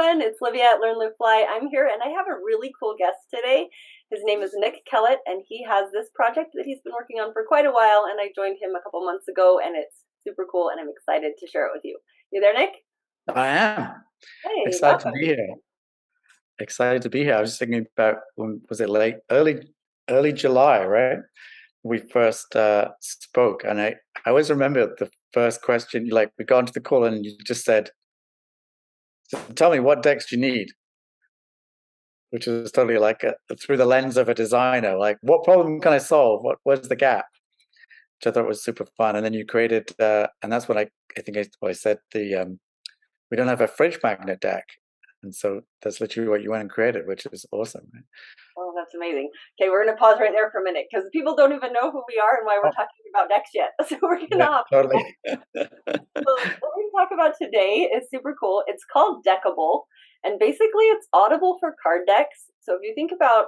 everyone. It's Livia at Learn Live Fly. I'm here and I have a really cool guest today. His name is Nick Kellet and he has this project that he's been working on for quite a while, and I joined him a couple months ago and it's super cool and I'm excited to share it with you. You there, Nick? I am Hey, excited to welcome. be here. Excited to be here. I was just thinking about when was it early July, right? We first spoke, and I always remember the first question. Like we got into the call, and you just said, "So tell me what decks do you need?" Which is totally like through the lens of a designer. Like, what problem can I solve? What's the gap? Which I thought was super fun. And then you created, and that's when I said we don't have a fridge magnet deck. And so that's literally what you went and created, which is awesome. Right? Oh, that's amazing. Okay, we're going to pause right there for a minute because people don't even know who we are and why we're Oh, talking about decks yet. So we're going to yeah, hop. totally. So what we're going to talk about today is super cool. It's called Deckible, and basically it's Audible for card decks. So if you think about,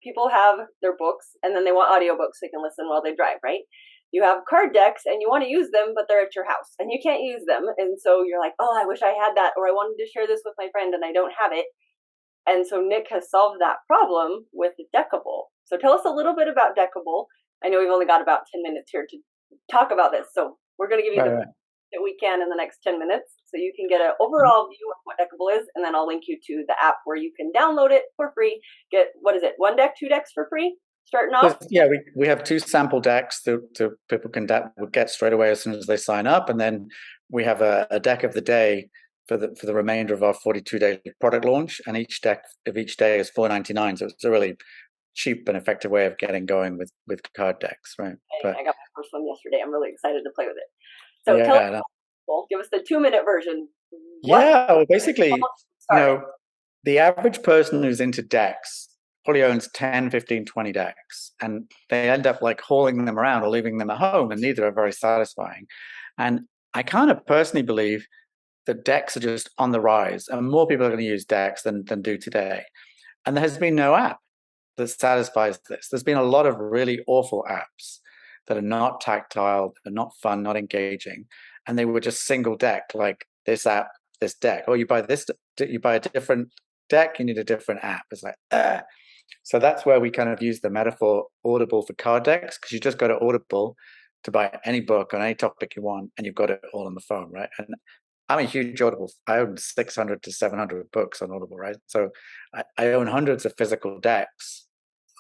people have their books and then they want audiobooks so they can listen while they drive, right? You have card decks and you want to use them, but they're at your house and you can't use them. And so you're like, oh, I wish I had that, or I wanted to share this with my friend and I don't have it. And so Nick has solved that problem with Deckible. So tell us a little bit about Deckible. I know we've only got about 10 minutes here to talk about this. So we're going to give you Right, the right. that we can in the next 10 minutes so you can get an overall view of what Deckible is, and then I'll link you to the app where you can download it for free. Get, what is it, one deck, two decks for free starting off? Yeah, we have two sample decks that people can get straight away as soon as they sign up, and then we have a deck of the day for the remainder of our 42-day product launch, and each deck of each day is $4.99. So it's a really cheap and effective way of getting going with card decks, right? But I got my first one yesterday. I'm really excited to play with it. So tell yeah, us, give us the 2-minute version. What yeah. Well, basically, you started? know, the average person who's into decks probably owns 10, 15, 20 decks, and they end up like hauling them around or leaving them at home, and neither are very satisfying. And I kind of personally believe that decks are just on the rise, and more people are going to use decks than do today. And there has been no app that satisfies this. There's been a lot of really awful apps that are not tactile, they're not fun, not engaging, and they were just single deck, like this app, this deck. Oh, you buy this, you buy a different deck, you need a different app. It's like, so that's where we kind of use the metaphor Audible for card decks, because you just go to Audible to buy any book on any topic you want, and you've got it all on the phone, right? And I'm a huge Audible. I own 600 to 700 books on Audible, right? So I own hundreds of physical decks,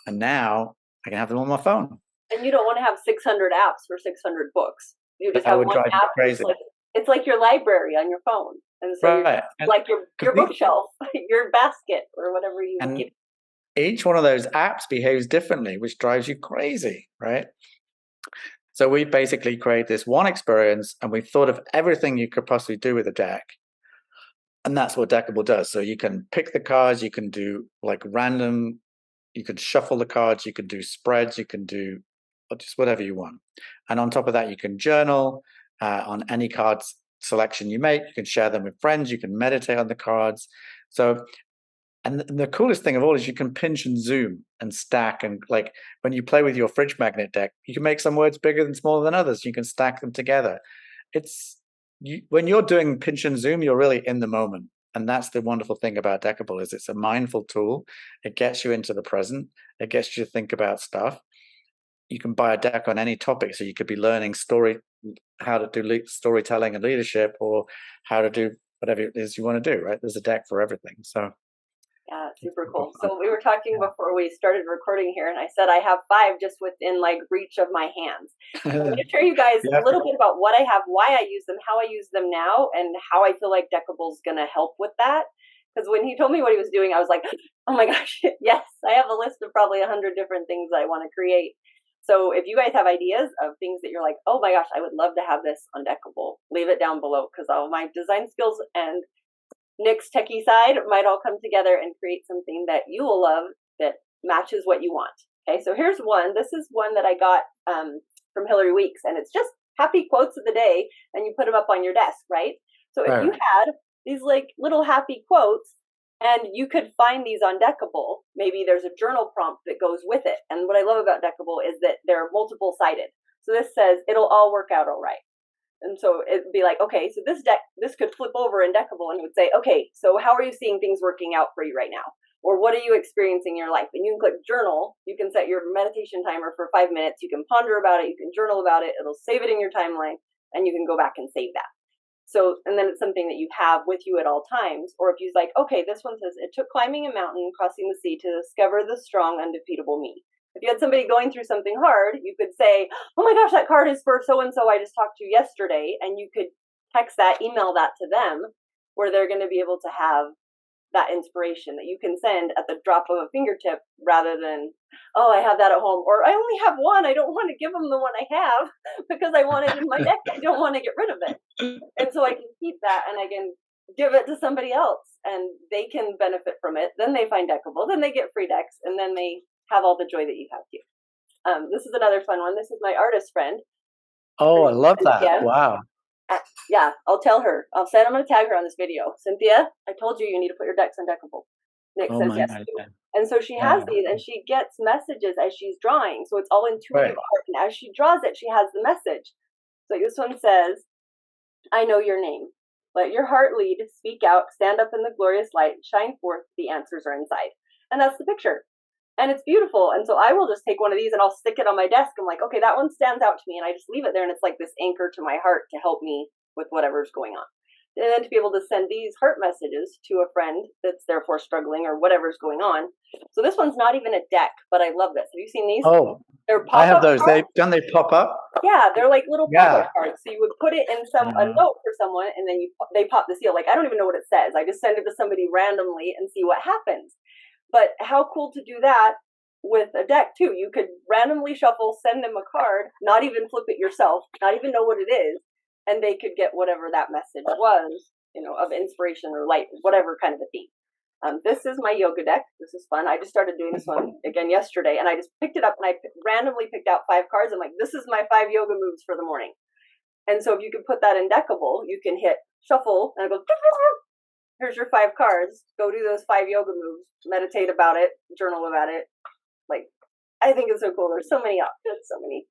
and now I can have them on my phone. And you don't want to have 600 apps for 600 books. You just That have would one drive me app. crazy, It's like your library on your phone, and so you're right? And like your because the, bookshelf, your basket, or whatever you and get. each one of those apps behaves differently, which drives you crazy, right? So we basically create this one experience, and we've thought of everything you could possibly do with a deck. And that's what Deckible does. So you can pick the cards, you can do like random, you can shuffle the cards, you can do spreads, you can do just whatever you want. And on top of that, you can journal on any cards selection you make. You can share them with friends. You can meditate on the cards. So, and the coolest thing of all is you can pinch and zoom and stack. And like when you play with your fridge magnet deck, you can make some words bigger and smaller than others. You can stack them together. When you're doing pinch and zoom, you're really in the moment. And that's the wonderful thing about Deckible is it's a mindful tool. It gets you into the present. It gets you to think about stuff. You can buy a deck on any topic. So you could be learning how to do storytelling and leadership, or how to do whatever it is you want to do, right? There's a deck for everything. So Yeah, it's super super cool. fun. So we were talking before we started recording here, and I said I have 5 just within like reach of my hands. I'm going Yeah. to share you guys a Yeah. little bit about what I have, why I use them, how I use them now, and how I feel like Deckable's going to help with that. Because when he told me what he was doing, I was like, oh my gosh, yes, I have a list of probably 100 different things I want to create. So if you guys have ideas of things that you're like, oh my gosh, I would love to have this on Deckable, leave it down below, because all my design skills and Nick's techie side might all come together and create something that you will love that matches what you want. Okay, so here's one. This is one that I got from Hillary Weeks, and it's just happy quotes of the day, and you put them up on your desk, right? So if you Right. had these like little happy quotes, and you could find these on Deckible, maybe there's a journal prompt that goes with it. And what I love about Deckible is that they're multiple sided. So this says, it'll all work out all right. And so it'd be like, okay, so this could flip over in Deckible, and it would say, okay, so how are you seeing things working out for you right now? Or what are you experiencing in your life? And you can click journal. You can set your meditation timer for 5 minutes. You can ponder about it. You can journal about it. It'll save it in your timeline, and you can go back and save that. So, and then it's something that you have with you at all times. Or if you're like, okay, this one says, it took climbing a mountain, crossing the sea to discover the strong, undefeatable me. If you had somebody going through something hard, you could say, oh my gosh, that card is for so-and-so I just talked to yesterday. And you could text that, email that to them, where they're going to be able to have that inspiration that you can send at the drop of a fingertip, rather than, oh, I have that at home, or I only have one, I don't want to give them the one I have because I want it in my deck, I don't want to get rid of it. And so I can keep that, and I can give it to somebody else, and they can benefit from it. Then they find Deckible, then they get free decks, and then they have all the joy that you have too. This is another fun one. This is my artist friend. Oh, I love that. Yeah. Wow. Yeah, I'll tell her. I'm going to tag her on this video. Cynthia, I told you need to put your decks on Deckible. Nick says yes. And so she has these, and she gets messages as she's drawing. So it's all intuitive art. And as she draws it, she has the message. So this one says, I know your name. Let your heart lead, speak out, stand up in the glorious light, shine forth, the answers are inside. And that's the picture. And it's beautiful. And so I will just take one of these and I'll stick it on my desk. I'm like, okay, that one stands out to me. And I just leave it there. And it's like this anchor to my heart to help me with whatever's going on. And then to be able to send these heart messages to a friend that's therefore struggling or whatever's going on. So this one's not even a deck, but I love this. Have you seen these? Oh, they're I have those. Cards. They pop up? Yeah, they're like little pop-up cards. So you would put it in a note for someone, and then they pop the seal. Like, I don't even know what it says. I just send it to somebody randomly and see what happens. But how cool to do that with a deck too. You could randomly shuffle, send them a card, not even flip it yourself, not even know what it is, and they could get whatever that message was, of inspiration or light, whatever kind of a theme. This is my yoga deck. This is fun. I just started doing this one again yesterday, and I just picked it up and I randomly picked out 5 cards. I'm like, this is my 5 yoga moves for the morning. And so if you could put that in Deckible, you can hit shuffle and I go, here's your 5 cards. Go do those 5 yoga moves, meditate about it, journal about it. Like, I think it's so cool. There's so many options, so many.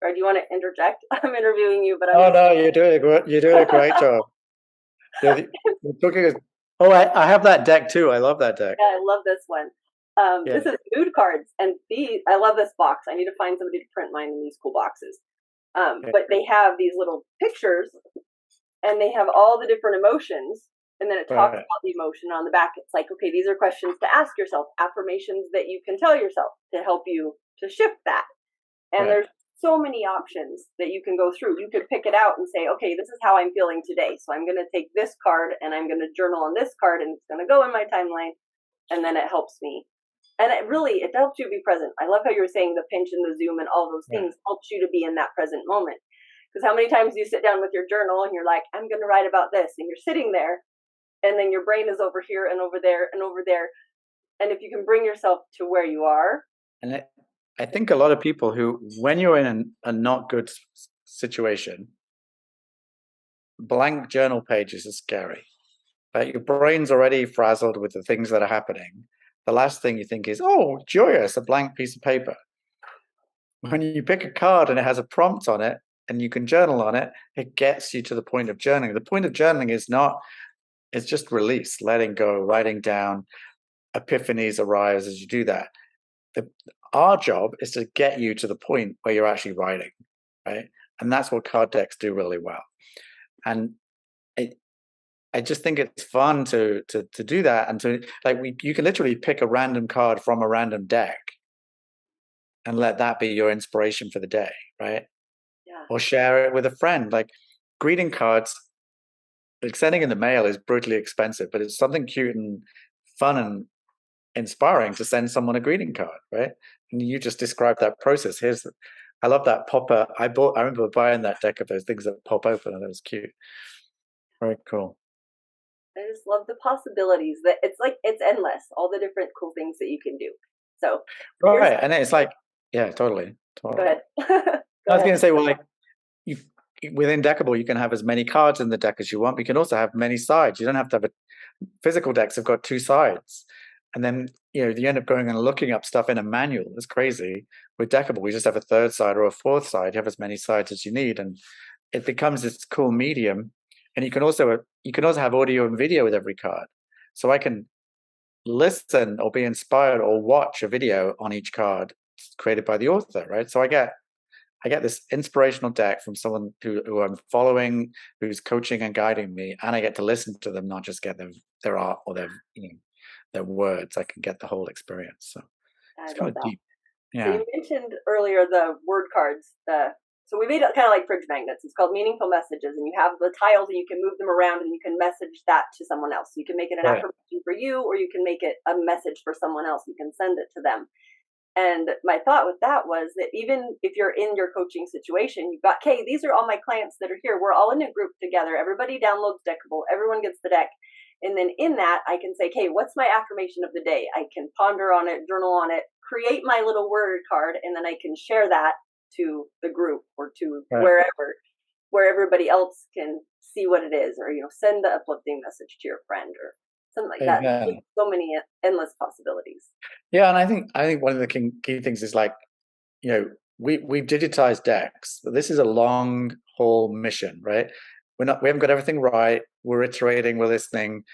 Or do you want to interject? I'm interviewing you, but no, you're doing a great job. I have that deck too. I love that deck. Yeah, I love this one. This is mood cards, and I love this box. I need to find somebody to print mine in these cool boxes. But they have these little pictures, and they have all the different emotions. And then it talks about the emotion on the back. It's like, okay, these are questions to ask yourself, affirmations that you can tell yourself to help you to shift that. And there's so many options that you can go through. You could pick it out and say, okay, this is how I'm feeling today. So I'm going to take this card and I'm going to journal on this card, and it's going to go in my timeline. And then it helps me. And it helps you be present. I love how you were saying the pinch and the zoom and all those things helps you to be in that present moment. Because how many times do you sit down with your journal and you're like, I'm going to write about this. And you're sitting there, and then your brain is over here and over there and over there. And if you can bring yourself to where you are. And I think a lot of people who, when you're in a not good situation, blank journal pages are scary. Your brain's already frazzled with the things that are happening. The last thing you think is, oh, joyous, a blank piece of paper. When you pick a card and it has a prompt on it and you can journal on it, it gets you to the point of journaling. The point of journaling it's just release, letting go, writing down. Epiphanies arise as you do that. Our job is to get you to the point where you're actually writing, right? And that's what card decks do really well. And I just think it's fun to do that, and you can literally pick a random card from a random deck and let that be your inspiration for the day, right? Yeah. Or share it with a friend. Like, greeting cards, like sending in the mail is brutally expensive, but it's something cute and fun and inspiring to send someone a greeting card, right? And you just described that process. I love that popper. I remember buying that deck of those things that pop open, and it was cute. Very cool. I just love the possibilities. That it's endless. All the different cool things that you can do. So and it's like, yeah, totally. Go ahead. I was going to say, well, like, within Deckible, you can have as many cards in the deck as you want. But you can also have many sides. You don't have to have physical decks have got 2 sides. And then, you end up going and looking up stuff in a manual. It's crazy. With Deckible, we just have a 3rd side or a 4th side. You have as many sides as you need. And it becomes this cool medium. And you can also have audio and video with every card. So I can listen or be inspired or watch a video on each card created by the author, right? So I get this inspirational deck from someone who I'm following, who's coaching and guiding me, and I get to listen to them, not just get their art or their words. I can get the whole experience. So I it's kind love of that. deep. So Yeah. you mentioned earlier the word cards. So we made it kind of like fridge magnets. It's called meaningful messages, and you have the tiles, and you can move them around, and you can message that to someone else. You can make it an Right. affirmation for you, or you can make it a message for someone else. You can send it to them. And my thought with that was that even if you're in your coaching situation, you've got, okay, these are all my clients that are here. We're all in a group together. Everybody downloads Deckible. Everyone gets the deck. And then in that, I can say, okay, what's my affirmation of the day? I can ponder on it, journal on it, create my little word card, and then I can share that to the group or to Right. wherever, where everybody else can see what it is, or, send the uplifting message to your friend or something like that. Amen. So many endless possibilities. Yeah, and I think one of the key things is like, we've digitized decks, but this is a long haul mission, right? We haven't got everything right. We're iterating, we're listening,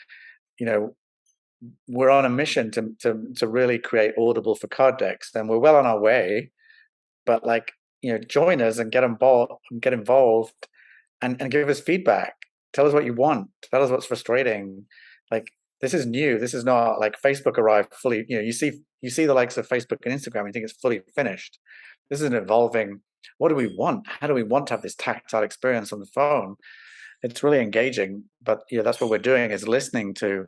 we're on a mission to really create Audible for card decks, and we're well on our way. But like, join us and get involved and give us feedback. Tell us what you want. Tell us what's frustrating. Like, this is new. This is not like Facebook arrived fully. You see the likes of Facebook and Instagram, you think it's fully finished. This is an evolving. What do we want? How do we want to have this tactile experience on the phone? It's really engaging, but that's what we're doing, is listening to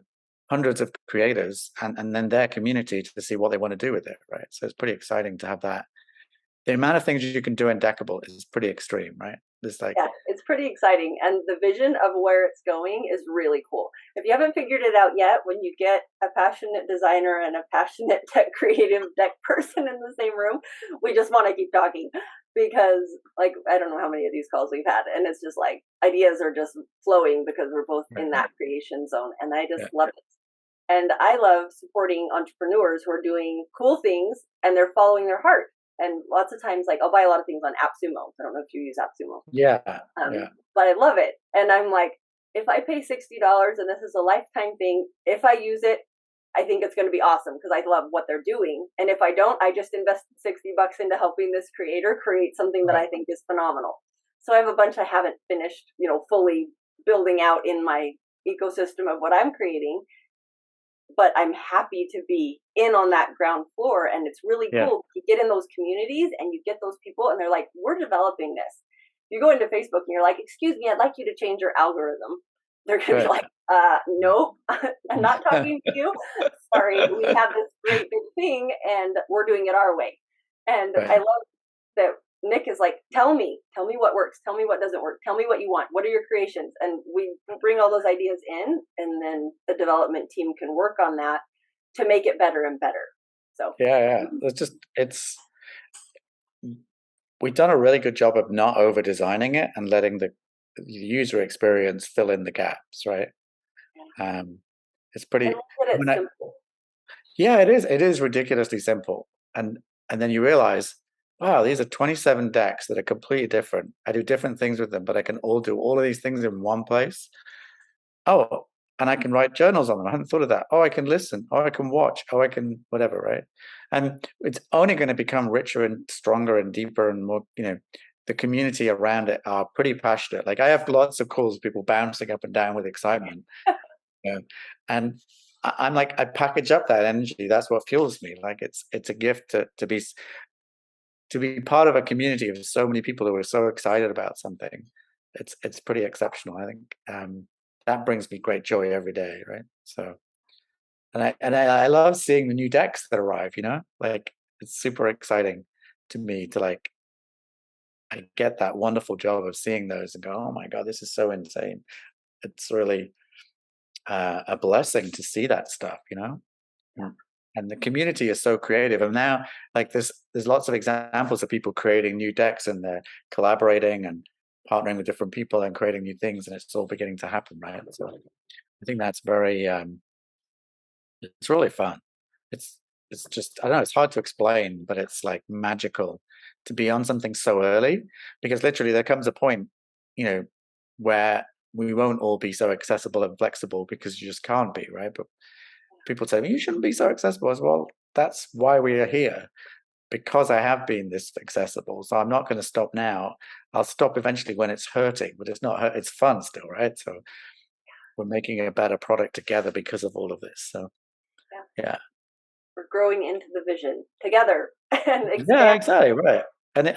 hundreds of creators and then their community to see what they want to do with it, right? So it's pretty exciting to have that. The amount of things you can do in Deckible is pretty extreme, right? Yeah, it's pretty exciting. And the vision of where it's going is really cool. If you haven't figured it out yet, when you get a passionate designer and a passionate tech creative deck person in the same room, we just want to keep talking, because like, I don't know how many of these calls we've had, and it's just like ideas are just flowing because we're both in that creation zone, and I just love it. And I love supporting entrepreneurs who are doing cool things and they're following their heart. And lots of times, like, I'll buy a lot of things on AppSumo. I don't know if you use AppSumo. Yeah. But I love it. And I'm like, if I pay $60 and this is a lifetime thing, if I use it, I think it's going to be awesome because I love what they're doing. And if I don't, I just invested $60 into helping this creator create something that I think is phenomenal. So I have a bunch I haven't finished, fully building out in my ecosystem of what I'm creating. But I'm happy to be in on that ground floor. And it's really cool. You get in those communities and you get those people and they're like, we're developing this. You go into Facebook and you're like, excuse me, I'd like you to change your algorithm. They're going to be like, nope, I'm not talking to you. Sorry, we have this great big thing and we're doing it our way. And I love that Nick is like, tell me what works. Tell me what doesn't work. Tell me what you want. What are your creations? And we bring all those ideas in, and then the development team can work on that to make it better and better. So we've done a really good job of not over designing it and letting the user experience fill in the gaps, right? It's pretty. Simple. Yeah, it is. It is ridiculously simple, and then you realize, wow, these are 27 decks that are completely different. I do different things with them, but I can do all of these things in one place. Oh, and I can write journals on them. I hadn't thought of that. Oh, I can listen. Oh, I can watch. Oh, I can whatever, right? And it's only going to become richer and stronger and deeper and more, the community around it are pretty passionate. Like, I have lots of calls, people bouncing up and down with excitement. And I'm like, I package up that energy. That's what fuels me. Like, it's a gift to be part of a community of so many people who are so excited about something. It's pretty exceptional. I think that brings me great joy every day, right? So, and I love seeing the new decks that arrive. Like, it's super exciting to me to like, I get that wonderful job of seeing those and go, oh my god, this is so insane. It's really a blessing to see that stuff, and the community is so creative. And now, like, there's lots of examples of people creating new decks, and they're collaborating and partnering with different people and creating new things, and it's all beginning to happen, right? So I think that's very it's really fun. It's just, I don't know, it's hard to explain, but it's like magical to be on something so early, because literally there comes a point where we won't all be so accessible and flexible because you just can't be, right? But people tell me you shouldn't be so accessible. As well, that's why we are here, because I have been this accessible. So I'm not going to stop now. I'll stop eventually when it's hurting, but it's not hurt. It's fun still, right? So we're making a better product together because of all of this. So yeah. We're growing into the vision together and expand. Yeah, exactly, right. And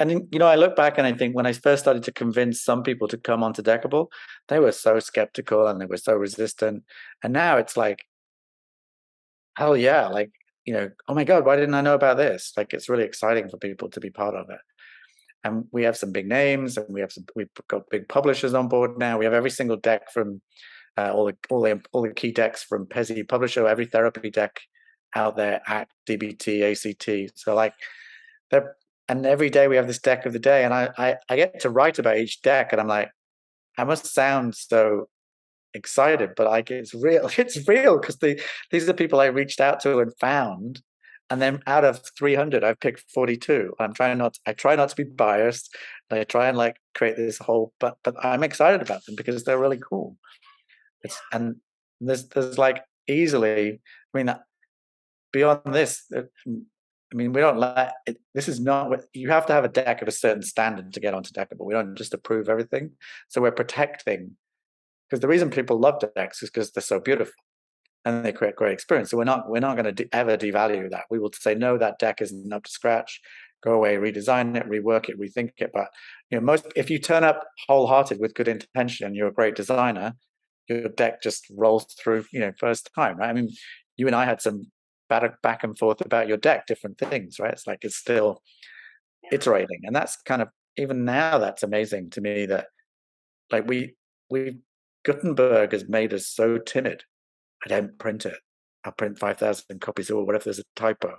I look back and I think when I first started to convince some people to come onto Deckible, they were so skeptical and they were so resistant. And now it's like, hell yeah, like, oh my God, why didn't I know about this? Like, it's really exciting for people to be part of it. And we have some big names, and we've got big publishers on board now. We have every single deck from all the key decks from Pezzy Publisher, every therapy deck out there at DBT, ACT. So like, and every day we have this deck of the day, and I get to write about each deck, and I'm like, I must sound so excited, but like it's real. It's real because these are the people I reached out to and found, and then out of 300, I've picked 42. I try not to be biased. I try and like create this whole, but I'm excited about them because they're really cool. And there's like easily, I mean, beyond this, I mean, we don't let it, this is not what you have to have a deck of a certain standard to get onto Deckible. We don't just approve everything. So we're protecting, because the reason people love decks is because they're so beautiful and they create great experience. So we're not going to ever devalue that. We will say, no, that deck isn't up to scratch. Go away, redesign it, rework it, rethink it. But if you turn up wholehearted with good intention, you're a great designer, your deck just rolls through, first time, right? I mean, you and I had some back and forth about your deck, different things, right? It's like it's still iterating, and that's kind of, even now, that's amazing to me that like we Gutenberg has made us so timid. I don't print it. I'll print 5,000 copies, or what if there's a typo?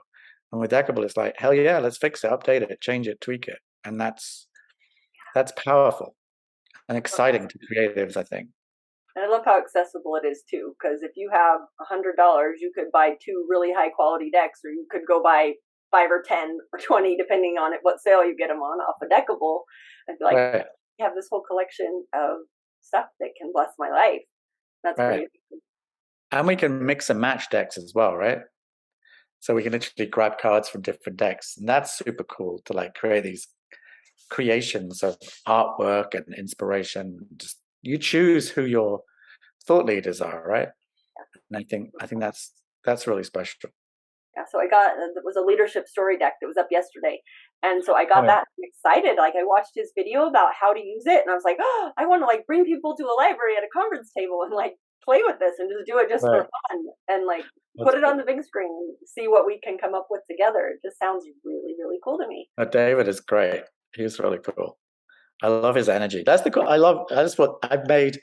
And with Deckible, it's like, hell yeah, let's fix it, update it, change it, tweak it, and that's powerful and exciting to creatives, I think. And I love how accessible it is too, because if you have $100, you could buy 2 really high quality decks, or you could go buy 5 or 10 or 20, depending on what sale you get them on, off a Deckible, and be like, right. You have this whole collection of stuff that can bless my life. That's great. And we can mix and match decks as well, right? So we can literally grab cards from different decks, and that's super cool to like create these creations of artwork and inspiration. Just you choose who your thought leaders are, right? And I think that's really special. Yeah, so it was a leadership story deck that was up yesterday, and so I got that excited. Like, I watched his video about how to use it, and I was like, oh, I want to like bring people to a library at a conference table and like play with this and just do it for fun, and like put it on the big screen and see what we can come up with together. It just sounds really, really cool to me. David is great. He's really cool. I love his energy. That's what I've made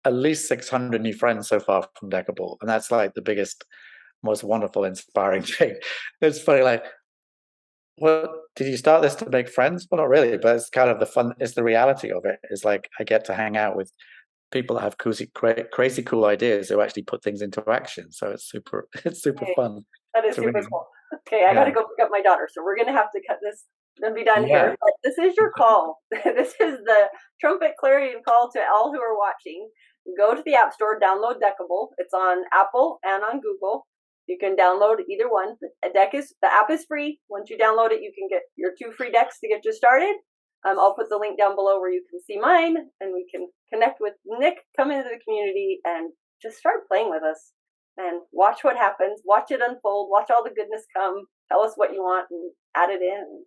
at least 600 new friends so far from Deckible, and that's like the biggest, most wonderful, inspiring thing. It's funny, like, well, did you start this to make friends? Well, not really, but it's kind of the fun. It's the reality of it. Is like I get to hang out with people that have crazy cool ideas who actually put things into action. So it's super fun. That is super cool. Okay, I got to go pick up my daughter, so we're gonna have to cut this and be done here. But this is your call. This is the trumpet clarion call to all who are watching. Go to the App Store, download Deckible. It's on Apple and on Google. You can download either one. The app is free. Once you download it, you can get your 2 free decks to get you started. I'll put the link down below where you can see mine, and we can connect with Nick, come into the community, and just start playing with us and watch what happens. Watch it unfold. Watch all the goodness come. Tell us what you want and add it in.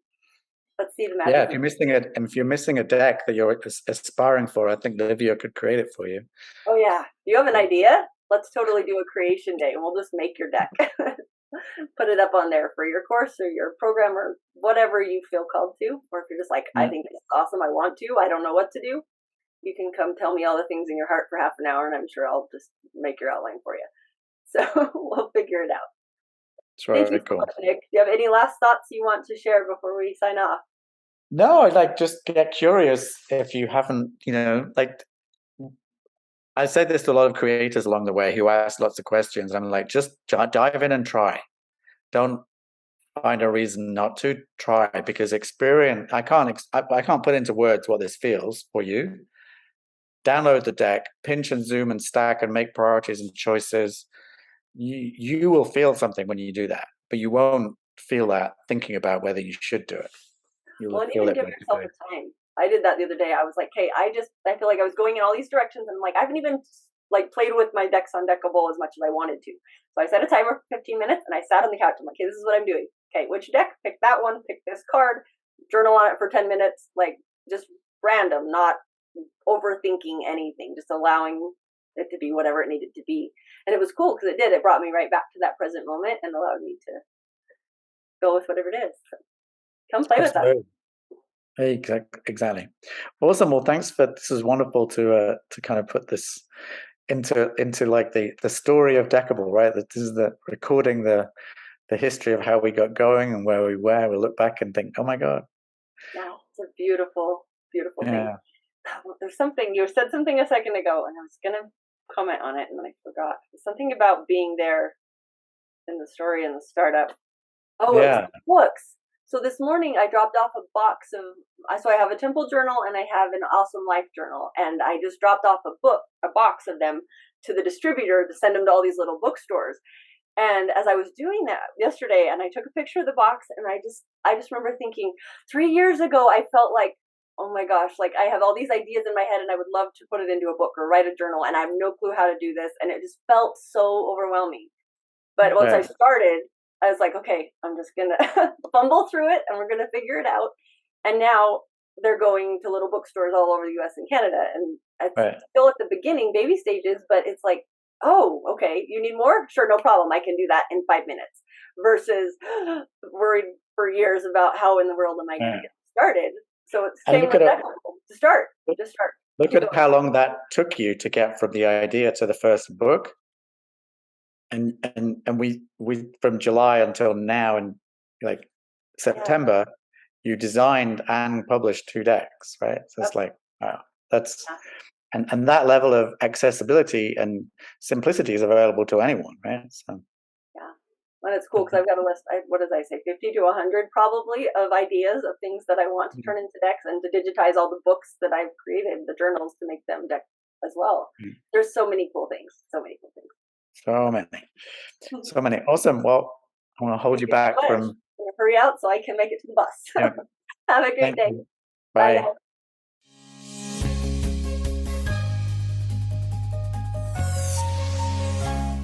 Let's see the magic. Yeah, if you're missing a deck that you're aspiring for, I think Livia could create it for you. Oh yeah, do you have an idea? Let's totally do a creation day, and we'll just make your deck. Put it up on there for your course or your program or whatever you feel called to. Or if you're just like, I think it's awesome, I want to, I don't know what to do, you can come tell me all the things in your heart for half an hour, and I'm sure I'll just make your outline for you. So we'll figure it out. That's right. Thank you so much, Nick. Do you have any last thoughts you want to share before we sign off? No, I'd like just get curious if you haven't, like, I said this to a lot of creators along the way who ask lots of questions. I'm like, just dive in and try. Don't find a reason not to try, because experience, I can't put into words what this feels for you, download the deck, pinch and zoom and stack and make priorities and choices. You will feel something when you do that, but you won't feel that thinking about whether you should do it. You'll And feel even it give when you yourself do it. a time. I did that the other day. I was like, hey, I feel like I was going in all these directions, and I'm like, I haven't even like played with my decks on Deckible as much as I wanted to. So I set a timer for 15 minutes, and I sat on the couch. I'm like, okay, this is what I'm doing. Okay, which deck? Pick that one. Pick this card. Journal on it for 10 minutes. Like just random, not overthinking anything. Just allowing it to be whatever it needed to be. And it was cool because it did. It brought me right back to that present moment and allowed me to go with whatever it is. So come play with us. Absolutely. Exactly. Awesome. Well, thanks for this. Is wonderful to kind of put this into like the story of Deckible, right? That this is the recording the history of how we got going and where we were. We look back and think, oh my God. Yeah, it's a beautiful, beautiful thing. Yeah. There's something you said something a second ago, and I was gonna comment on it, and then I forgot. Something about being there in the story in the startup. Oh, it's Yeah. books. So this morning I dropped off a box of. So I have a temple journal and I have an awesome life journal, and I just dropped off a box of them to the distributor to send them to all these little bookstores. And as I was doing that yesterday, and I took a picture of the box, and I just remember thinking, 3 years ago, I felt like, oh my gosh, like I have all these ideas in my head, and I would love to put it into a book or write a journal, and I have no clue how to do this, and it just felt so overwhelming. But once I started, I was like, okay, I'm just gonna fumble through it, and we're gonna figure it out. And now they're going to little bookstores all over the U.S. and Canada, and it's still at the beginning, baby stages, but it's like, oh, okay, you need more? Sure, no problem. I can do that in 5 minutes. Versus worried for years about how in the world am I going to get started. So it's the same with that. Just start. Look at how long that took you to get from the idea to the first book. And we from July until now, in like September, you designed and published 2 decks, right? So it's like, wow, that's and that level of accessibility and simplicity is available to anyone, right? So yeah, and it's cool because I've got a list. What did I say? 50 to 100 probably of ideas of things that I want to turn into decks, and to digitize all the books that I've created, the journals, to make them decks as well. There's so many cool things. So many cool things. So many. Awesome. Well, I want to hold you back from. Hurry out so I can make it to the bus. Yeah. Have a great day. Bye.